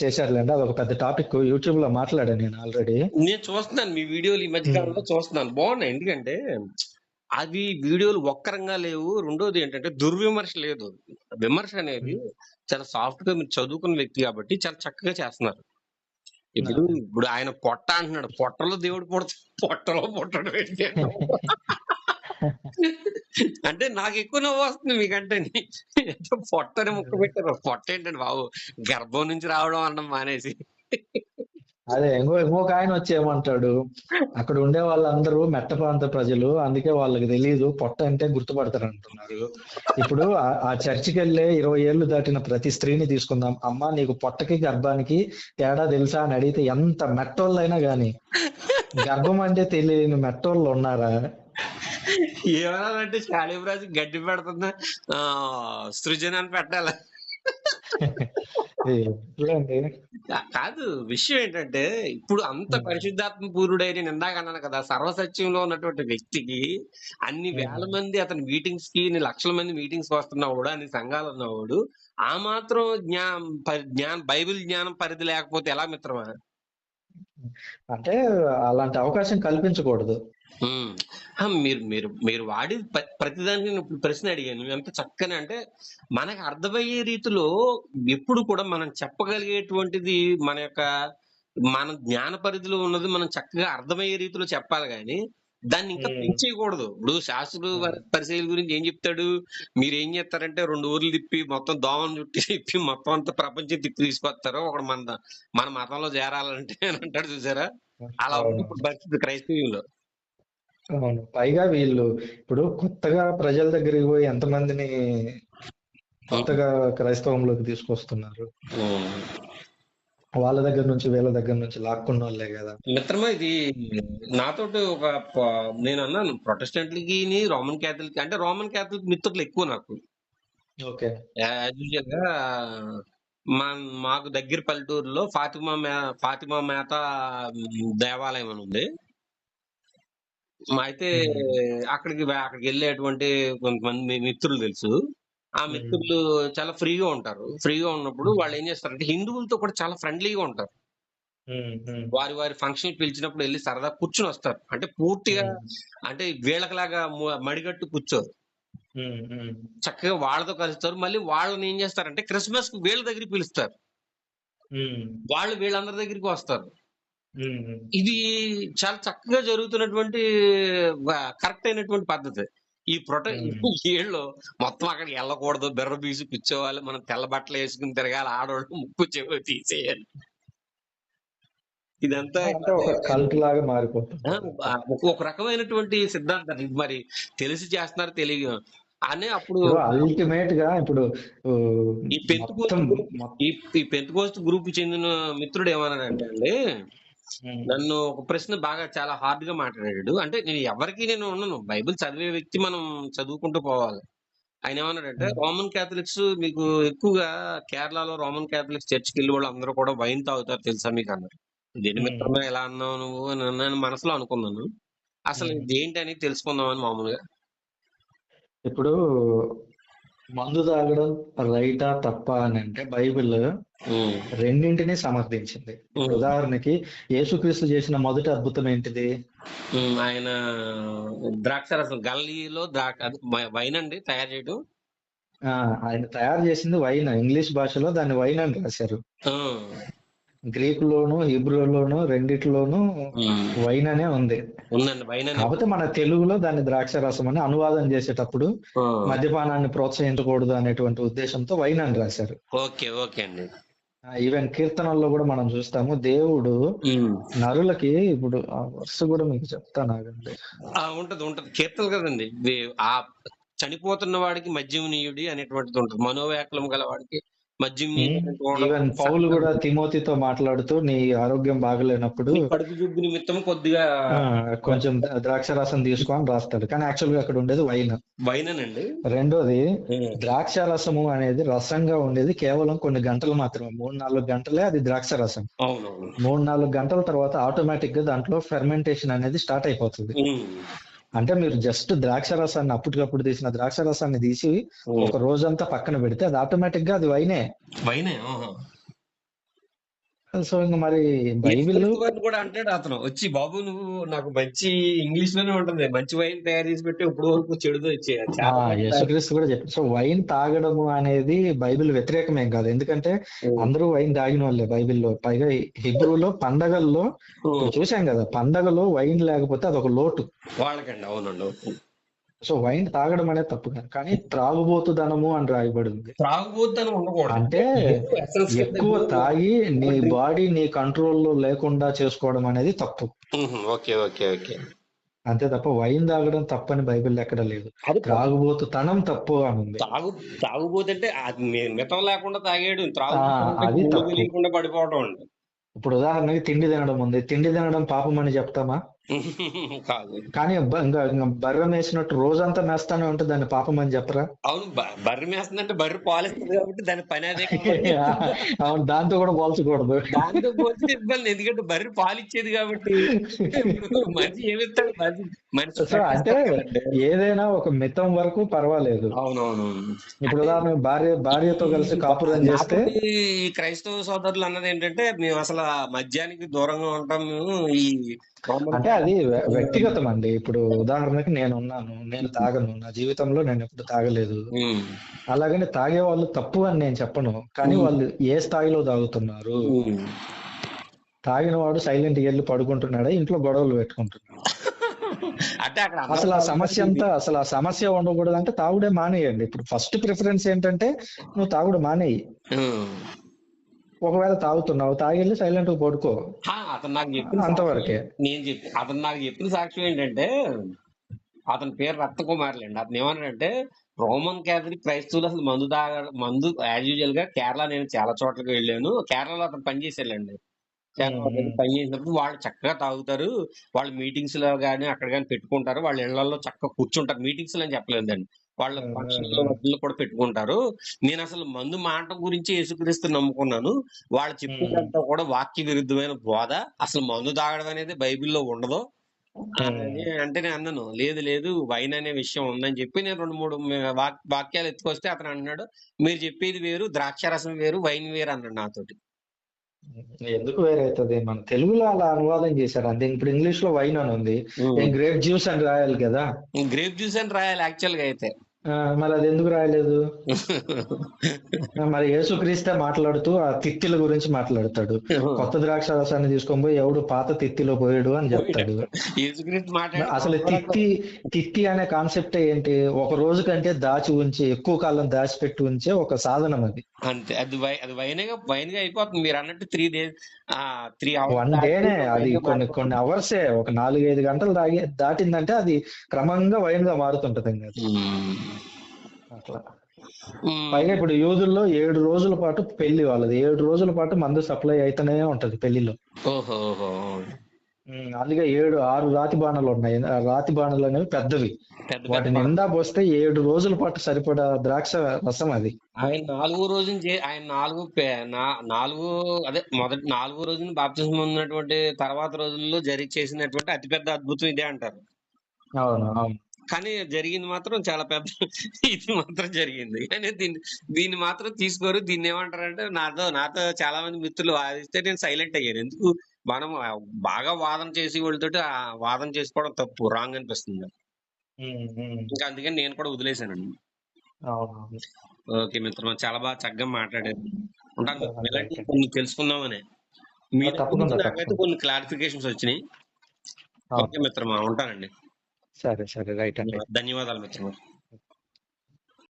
చేశారులేండి, అది ఒక పెద్ద టాపిక్. యూట్యూబ్ లో మాట్లాడాను నేను ఆల్రెడీ. నేను చూస్తున్నాను మీ వీడియోలు ఈ మధ్య కాలంలో చూస్తున్నాను, బాగున్నాయి. ఎందుకంటే అవి వీడియోలు ఒక్కరంగా లేవు. రెండోది ఏంటంటే దుర్విమర్శ లేదు. విమర్శ అనేది చాలా సాఫ్ట్ గా, మీరు చదువుకున్న వ్యక్తి కాబట్టి చాలా చక్కగా చేస్తున్నారు. ఇప్పుడు ఇప్పుడు ఆయన పొట్ట అంటున్నాడు, పొట్టలో దేవుడు పొట్టలో పుట్టడం ఏంటి అంటావు? అంటే నాకు ఎక్కువ నవ్వు వస్తుంది మీకంటే. పొట్టని ముక్క పెట్టారు, పొట్ట ఏంటండి బాబు, గర్భం నుంచి రావడం అన్నం మానేసి. అదే ఇంకొక ఆయన వచ్చి ఏమంటాడు, అక్కడ ఉండే వాళ్ళందరూ మెట్ట ప్రాంత ప్రజలు, అందుకే వాళ్ళకి తెలియదు పొట్ట అంటే గుర్తుపడతారు అంటున్నారు. ఇప్పుడు ఆ చర్చికి వెళ్ళే 20 ఏళ్ళు దాటిన ప్రతి స్త్రీని తీసుకుందాం, అమ్మా నీకు పొట్టకి గర్భానికి తేడా తెలుసా అని అడిగితే ఎంత మెట్టోళ్ళైనా గాని గర్భం అంటే తెలియని మెట్టోళ్ళు ఉన్నారా? ఏమనాలంటే శాలిబ్రాజు గడ్డి పెడుతుందా, సృజన అని పెట్టాలి. కాదు, విషయం ఏంటంటే ఇప్పుడు అంత పరిశుద్ధాత్మ పూర్ణుడై, నేను ఇందాక అన్నాను కదా, సర్వసత్యంలో ఉన్నటువంటి వ్యక్తికి అన్ని వేల మంది అతని మీటింగ్స్ కి, లక్షల మంది మీటింగ్స్ వస్తున్నవాడు, అన్ని సంఘాలు ఉన్నవాడు, ఆ మాత్రం జ్ఞానం బైబిల్ జ్ఞానం పరిధి లేకపోతే ఎలా మిత్రమా? అంటే అలాంటి అవకాశం కల్పించకూడదు. మీరు మీరు మీరు వాడి ప్రతిదానికి నేను ఇప్పుడు ప్రశ్న అడిగాను, ఎంత చక్కని అంటే మనకు అర్థమయ్యే రీతిలో ఎప్పుడు కూడా మనం చెప్పగలిగేటువంటిది, మన జ్ఞాన పరిధిలో ఉన్నది మనం చక్కగా అర్థమయ్యే రీతిలో చెప్పాలి కానీ దాన్ని ఇంకా పెంచేయకూడదు. ఇప్పుడు శాస్త్రుడు పరిశీలి గురించి ఏం చెప్తాడు, మీరు ఏం చేస్తారంటే 2 ఊర్లు తిప్పి మొత్తం దోమను చుట్టి తిప్పి మొత్తం అంతా ప్రపంచం తిప్పి తీసుకొస్తారు, ఒకడు మన మతంలో చేరాలంటే అని అంటాడు. చూసారా, అలా ఉంది ఇప్పుడు పరిస్థితి క్రైస్తవ్యంలో. అవును, పైగా వీళ్ళు ఇప్పుడు కొత్తగా ప్రజల దగ్గరికి పోయి ఎంతమందిని కొత్తగా క్రైస్తవంలోకి తీసుకొస్తున్నారు, వాళ్ళ దగ్గర నుంచి వీళ్ళ దగ్గర నుంచి లాక్కున్న వాళ్ళే కదా. మిత్రమా, ఇది నాతోటి నేను అన్నాను, ప్రొటెస్టెంట్లకి రోమన్ క్యాథలిక్, అంటే రోమన్ క్యాథలిక్ మిత్రులు ఎక్కువ నాకు. ఓకే, యాజ్ యూజువల్ గా మాకు దగ్గర పల్లెటూరులో ఫాతిమా మేత దేవాలయం అని ఉంది. అయితే అక్కడికి వెళ్ళేటువంటి కొంతమంది మిత్రులు తెలుసు. ఆ మిత్రులు చాలా ఫ్రీగా ఉంటారు. ఫ్రీగా ఉన్నప్పుడు వాళ్ళు ఏం చేస్తారంటే హిందువులతో కూడా చాలా ఫ్రెండ్లీగా ఉంటారు. వారి ఫంక్షన్ పిలిచినప్పుడు వెళ్ళి సరదా కూర్చుని వస్తారు. అంటే పూర్తిగా అంటే వీళ్ళకిలాగా మడిగట్టు కూర్చోరు, చక్కగా వాళ్ళతో కలుస్తారు. మళ్ళీ వాళ్ళని ఏం చేస్తారంటే క్రిస్మస్ కు వీళ్ళ దగ్గరికి పిలుస్తారు, వాళ్ళు వీళ్ళందరి దగ్గరికి వస్తారు. ఇది చాలా చక్కగా జరుగుతున్నటువంటి కరెక్ట్ అయినటువంటి పద్ధతి. ఈ వీళ్ళు మొత్తం అక్కడికి వెళ్ళకూడదు, బెర్ర బీసి కూర్చోవాలి, మనం తెల్ల బట్టలు వేసుకుని తిరగాలి, ఆడవాళ్ళు ముక్కు చెవి తీసేయాలి, ఇదంతా ఒక కల్ట్ లాగా మారిపోతుంది. ఒక రకమైనటువంటి సిద్ధాంతం. మరి తెలిసి చేస్తున్నారు, తెలియ అనే అప్పుడు అల్టిమేట్ గా ఇప్పుడు ఈ పెంతుకోస్తు గ్రూప్ చెందిన మిత్రుడు ఏమన్నాడంటే అండి, నన్ను ఒక ప్రశ్న బాగా చాలా హార్డ్ గా మాట్లాడాడు. అంటే నేను ఉన్నాను, బైబిల్ చదివే వ్యక్తి, మనం చదువుకుంటూ పోవాలి. ఆయన ఏమన్నాడంటే, రోమన్ క్యాథలిక్స్ మీకు ఎక్కువగా కేరళలో రోమన్ క్యాథలిక్స్ చర్చికి వెళ్ళి వాళ్ళు అందరూ కూడా వైన్ తాగుతారు తెలుసా మీకు అన్నారు. దేని మిత్రమే ఎలా అన్నావు నువ్వు అని నేను మనసులో అనుకున్నాను. అసలు ఏంటి అని తెలుసుకుందామని మామూలుగా. ఇప్పుడు మందు తాగడం రైటా తప్ప అని అంటే బైబిల్ రెండింటినీ సమర్థించింది. ఉదాహరణకి యేసుక్రీస్తు చేసిన మొదటి అద్భుతం ఏంటిది? ఆయన ద్రాక్షరసం గల్లీలో వైన్ అండి తయారు చేయడం. ఆయన తయారు చేసింది వైన్. ఇంగ్లీష్ భాషలో దాన్ని వైన్ అని రాశారు. గ్రీక్ లోను హిబ్రూలోను రెండిట్లోనూ వైన్ అనే ఉంది. కాకపోతే మన తెలుగులో దాన్ని ద్రాక్షరసం అని అనువాదం చేసేటప్పుడు మద్యపానాన్ని ప్రోత్సహించకూడదు అనేటువంటి ఉద్దేశంతో వైన్ అని రాశారు. ఈవెన్ కీర్తనల్లో కూడా మనం చూస్తాము, దేవుడు నరులకి, ఇప్పుడు ఆ వర్స్ కూడా మీకు చెప్తాను ఆగండి. ఉంటది కీర్తనలు కదండి, ఆ చనిపోతున్న వాడికి మద్యం నీయుడి అనేటువంటిది ఉంటుంది, మనోవ్యాకులం గల వాడికి మద్యం. ఈవెన్ పౌలు కూడా తిమోతితో మాట్లాడుతూ, నీ ఆరోగ్యం బాగలేనప్పుడు కడుపు జబ్బు నిమిత్తం కొద్దిగా కొంచెం ద్రాక్షరసం తీసుకో అని రాస్తాడు, కానీ యాక్చువల్ గా అక్కడ ఉండేది వైన్ అండి. రెండోది, ద్రాక్షరసము అనేది రసంగా ఉండేది కేవలం కొన్ని గంటలు మాత్రమే, 3-4 గంటలే అది ద్రాక్షరసం. 3-4 గంటల తర్వాత ఆటోమేటిక్ గా దాంట్లో ఫెర్మెంటేషన్ అనేది స్టార్ట్ అయిపోతుంది. అంటే మీరు జస్ట్ ద్రాక్షరసాన్ని అప్పటికప్పుడు తీసిన ద్రాక్షరసాన్ని తీసి ఒక రోజంతా పక్కన పెడితే అది ఆటోమేటిక్ గా అది వైనే. సో ఇంకా మరి బైబిల్ యేసుక్రీస్తు వారిని కూడా అంటాడు అతను వచ్చి, బాబు నువ్వు నాకు మంచి ఇంగ్లీష్ లోనే ఉంటుంది, మంచి వైన్ తయారు చేసి పెట్టి ఇప్పుడు వరకు చెడుదో చాలా యేసుక్రీస్తు కూడా చెప్పారు. సో వైన్ తాగడము అనేది బైబిల్ వ్యతిరేకమేం కాదు, ఎందుకంటే అందరూ వైన్ తాగిన వాళ్ళే బైబిల్లో. పైగా హిబ్రూలో పండగల్లో ఇప్పుడు చూసాం కదా, పండగలో వైన్ లేకపోతే అదొక లోటు వాళ్ళకండి. అవునండి. సో వైన్ తాగడం అనేది తప్పు కాదు, కానీ త్రాగుబోతుదనము అని రాయబడింది. త్రాగుబోతుదనం ఉండకూడదు అంటే ఎక్కువ తాగి నీ బాడీ నీ కంట్రోల్లో లేకుండా చేసుకోవడం అనేది తప్పు. Okay okay okay. అంతే తప్ప వైన్ తాగడం తప్పని బైబిల్ ఎక్కడ లేదు. త్రాగుబోతుతనం తప్పు అని ఉంది. తాగుబోతుంటే మితం లేకుండా తాగేడు, అది తప్పు. లేకుండా పడిపోవడం అండి. ఇప్పుడు ఉదాహరణకి తిండి తినడం ఉంది, తిండి తినడం పాపం అని చెప్తామా? కాదు. కానీ బర్రె మేసినట్టు రోజంతా మేస్తానే ఉంటే దాన్ని పాపం అని చెప్పరా? అవును, బర్రె మేస్తుందంటే బర్రె పాలిస్తుంది కాబట్టి దాని పని అదే. అవును, దాంతో కూడా పోల్చకూడదు. దాంతో పోల్చితే ఇబ్బంది, ఎందుకంటే బర్రె పాలిచ్చేది కాబట్టి. మనిషి ఏమిస్తాడు, మనిషి అంటే ఏదైనా ఒక మితం వరకు పర్వాలేదు. అవునవును. ఇప్పుడు ఉదాహరణ భార్యతో కలిసి కాపురం చేస్తే, ఈ క్రైస్తవ సోదరులు అన్నది ఏంటంటే, మేము అసలు మద్యానికి దూరంగా ఉంటాం, మేము ఈ అంటే అది వ్యక్తిగతం అండి. ఇప్పుడు ఉదాహరణకి నేను తాగను, నా జీవితంలో నేను ఎప్పుడు తాగలేదు. అలాగని తాగే వాళ్ళు తప్పు అని నేను చెప్పను, కానీ వాళ్ళు ఏ స్థాయిలో తాగుతున్నారు? తాగిన వాడు సైలెంట్ వెళ్ళి పడుకుంటున్నాడా, ఇంట్లో గొడవలు పెట్టుకుంటున్నాడు? అంటే అసలు ఆ సమస్య ఉండకూడదు అంటే తాగుడే మానేయండి. ఇప్పుడు ఫస్ట్ ప్రిఫరెన్స్ ఏంటంటే నువ్వు తాగుడు మానేయి. ఒకవేళ తాగుతున్నావు, తాగి సైలెంట్ గా పడుకో. అతను నాకు చెప్పిన అంతవరకే. అతను నాకు చెప్పిన సాక్ష్యం ఏంటంటే, అతని పేరు రత్నకుమార్లేండి. అతను ఏమన్నాడంటే, రోమన్ క్యాథలిక్ క్రైస్తవులు అసలు మందు యాజ్ యూజువల్ గా కేరళ, నేను చాలా చోట్లకి వెళ్ళాను, కేరళలో అతను పనిచేసాడండి. పని చేసినప్పుడు వాళ్ళు చక్కగా తాగుతారు, వాళ్ళు మీటింగ్స్ లో గానీ అక్కడ గానీ పెట్టుకుంటారు, వాళ్ళ ఇళ్లలో చక్కగా కూర్చుంటారు. మీటింగ్స్ లో అని చెప్పలేదండి, వాళ్ళ ఫంక్షన్ల మధ్యలో కూడా పెట్టుకుంటారు. నేను అసలు మందు మానటం గురించి యేసుక్రీస్తు నమ్ముకున్నాను, వాళ్ళు చెప్పేదంతా కూడా వాక్య విరుద్ధమైన బోధ, అసలు మందు తాగడం అనేది బైబిల్లో ఉండదు అంటే నేను అన్నాను, లేదు లేదు వైన్ అనే విషయం ఉందని చెప్పి నేను 2-3 వాక్యాలు ఎత్తుకొస్తే అతను అంటున్నాడు, మీరు చెప్పేది వేరు, ద్రాక్షారసం వేరు, వైన్ వేరు అన్నాడు నాతోటి. ఎందుకు వేరైతుంది? మన తెలుగులో అలా అనువాదం చేశారు అంతే. ఇప్పుడు ఇంగ్లీష్ లో వైన్ అని ఉంది, గ్రేప్ జ్యూస్ అని రాయాలి కదా. గ్రేప్ జ్యూస్ అని రాయాలి యాక్చువల్ గా అయితే. మరి అది ఎందుకు రాయలేదు? మరి యేసుక్రీస్తే మాట్లాడుతూ ఆ తిత్తిల గురించి మాట్లాడతాడు, కొత్త ద్రాక్ష రసాన్ని తీసుకొని పోయి ఎవడు పాత తిత్తిలో పోయాడు అని చెప్తాడు. అసలు తిత్తి అనే కాన్సెప్ట్ ఏంటి? ఒక రోజు కంటే దాచి ఉంచి, ఎక్కువ కాలం దాచిపెట్టి ఉంచే ఒక సాధనం అది. అంతే, అది వైన్ గా అయిపోతుంది. మీరు అన్నట్టు 3 days 1 డేనే అది, కొన్ని అవర్సే. ఒక 4-5 గంటలు దాటిందంటే అది క్రమంగా వైన్ గా మారుతుంటది. అట్లా. పైగా ఇప్పుడు యూదుల్లో 7 రోజుల పాటు పెళ్లి వాళ్ళది, 7 రోజుల పాటు మందు సప్లై అయితేనే ఉంటది పెళ్లిలో. అందుకే 6 రాతి బాణాలు ఉన్నాయి. రాతి బాణాలు అనేవి పెద్దవి, వాటి నిండా పోస్తే 7 రోజుల పాటు సరిపడా ద్రాక్ష రసం అది. ఆయన 4వ రోజున మొదటి 4వ రోజున బాప్తిజం ఉన్నటువంటి తర్వాత రోజుల్లో చేసినటువంటి అతిపెద్ద అద్భుతం ఇదే అంటారు. అవును. కానీ జరిగింది మాత్రం చాలా పెద్ద ఇది మాత్రం జరిగింది, కానీ దీన్ని మాత్రం తీసుకోరు. దీన్ని ఏమంటారంటే, నాతో చాలా మంది మిత్రులు వాదిస్తే నేను సైలెంట్ అయ్యాను. ఎందుకు, మనం బాగా వాదన చేసి వాళ్ళతోటి వాదన చేసుకోవడం తప్పు, రాంగ్ అనిపిస్తుంది. ఇంకా అందుకని నేను కూడా వదిలేశానండి. ఓకే మిత్రమా, చాలా బాగా చక్కగా మాట్లాడారు. ఉంటాను, కొన్ని తెలుసుకుందామని. నాకైతే కొన్ని క్లారిఫికేషన్స్ వచ్చినాయి. ఓకే మిత్రమా, ఉంటానండి. సరే రైట్ అండి. ధన్యవాదాలు మిత్రమా.